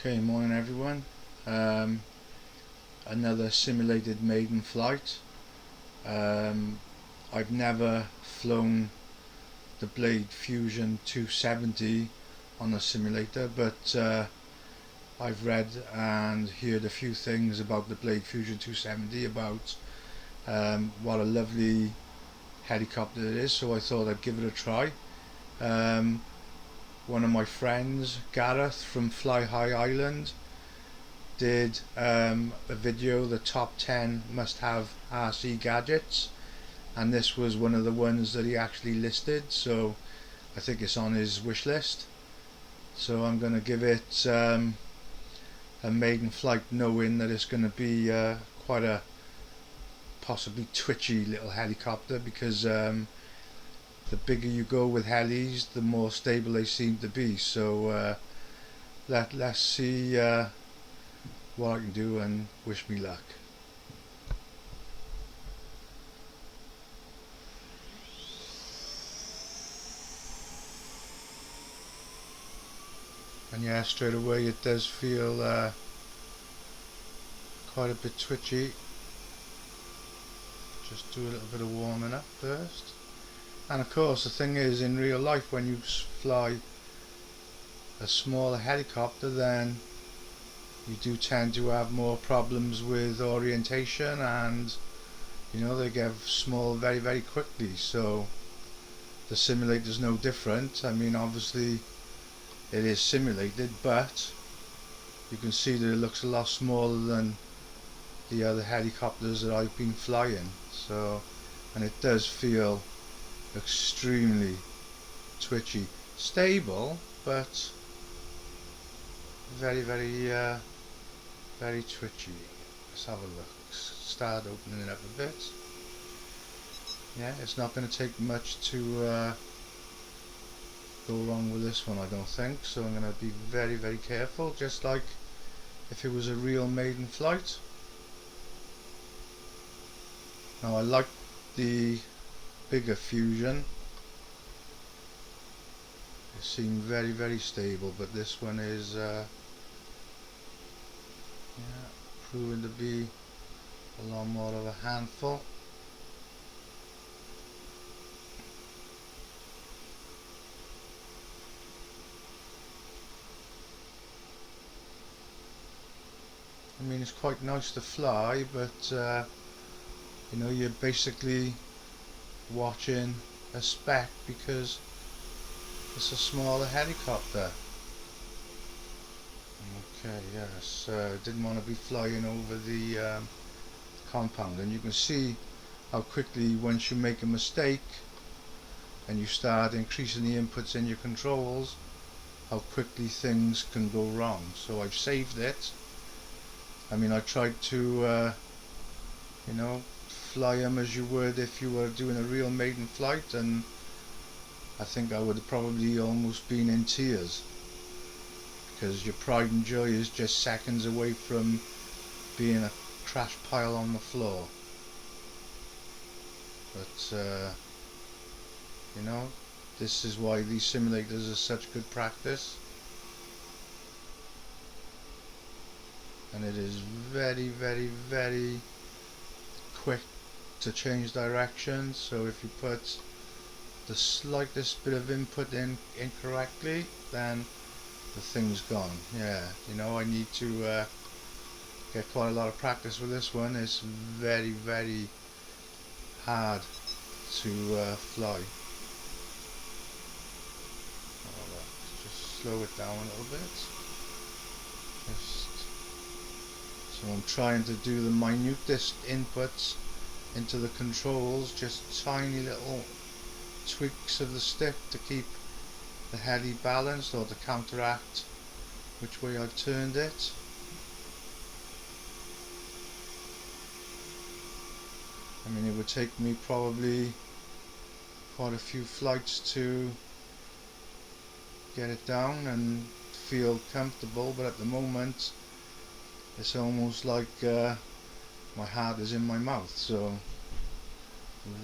Okay, morning everyone. Um, Another simulated maiden flight. Um, I've never flown the Blade Fusion 270 on a simulator, but I've read and heard a few things about the Blade Fusion 270, about what a lovely helicopter it is, so I thought I'd give it a try. Um, One of my friends, Gareth from Fly High Island, did a video, the top 10 must have RC gadgets, and this was one of the ones that he actually listed, so I think it's on his wish list. So I'm going to give it a maiden flight, knowing that it's going to be quite a possibly twitchy little helicopter, because the bigger you go with helis, the more stable they seem to be. So let's see what I can do, and wish me luck. And yeah, straight away it does feel quite a bit twitchy. Just do a little bit of warming up first. And of course the thing is, in real life, when you fly a smaller helicopter, then you do tend to have more problems with orientation, and they get small very quickly. So the simulator's no different. I mean, obviously it is simulated, but you can see that it looks a lot smaller than the other helicopters that I've been flying. So, and it does feel extremely twitchy. Stable, but very twitchy. Let's have a look. Start opening it up a bit. Yeah, it's not going to take much to go wrong with this one, I don't think. So I'm going to be very careful, just like if it was a real maiden flight. Now, I like the bigger Fusion. It seemed very stable, but this one is proving to be a lot more of a handful. I mean, it's quite nice to fly, but you're basically watching a spec because it's a smaller helicopter. Okay, yes, didn't want to be flying over the compound, and you can see how quickly, once you make a mistake and you start increasing the inputs in your controls, how quickly things can go wrong. So I've saved it. I mean, I tried to fly them as you would if you were doing a real maiden flight, and I think I would have probably almost been in tears, because your pride and joy is just seconds away from being a crash pile on the floor. But this is why these simulators are such good practice, and it is very quick to change direction. So if you put the slightest bit of input in incorrectly, then the thing's gone. Yeah, I need to get quite a lot of practice with this one. It's very hard to fly. Just slow it down a little bit. So I'm trying to do the minutest inputs into the controls, just tiny little tweaks of the stick to keep the heli balanced, or to counteract which way I've turned it. I mean, it would take me probably quite a few flights to get it down and feel comfortable, but at the moment it's almost like my heart is in my mouth. So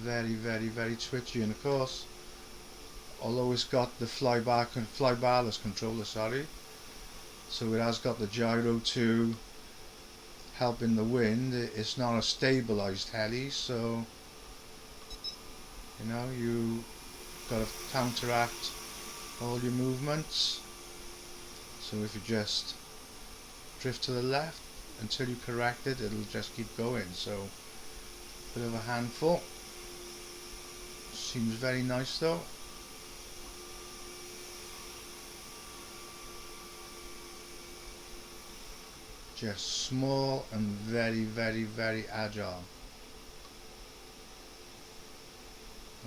very twitchy. And of course, although it's got the flybarless controller, so it has got the gyro to help in the wind. It's not a stabilized heli, so you know you got to counteract all your movements. So if you just drift to the left until you correct it, it'll just keep going. So bit of a handful. Seems very nice though. Just small and very, very, very agile.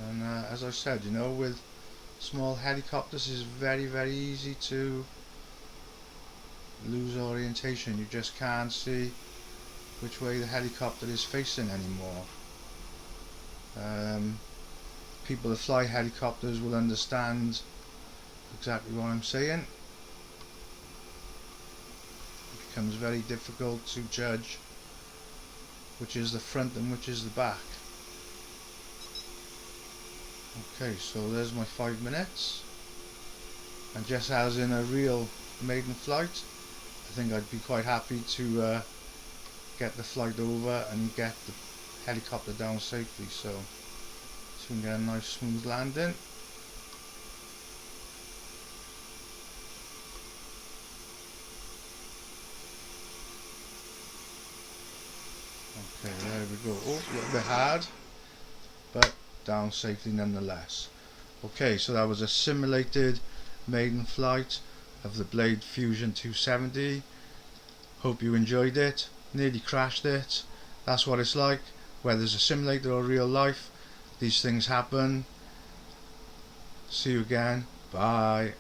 And as I said, you know, with small helicopters, it's very, very easy to lose orientation. You just can't see which way the helicopter is facing anymore. People that fly helicopters will understand exactly what I'm saying. It becomes very difficult to judge which is the front and which is the back. Okay, so there's my 5 minutes, and just as in a real maiden flight, I think I'd be quite happy to get the flight over and get the helicopter down safely, so we can get a nice smooth landing. Okay, there we go. Oh, a little bit hard, but down safely nonetheless. Okay, so that was a simulated maiden flight of the Blade Fusion 270. Hope you enjoyed it. Nearly crashed it. That's what it's like, whether it's a simulator or real life. These things happen. See you again. Bye.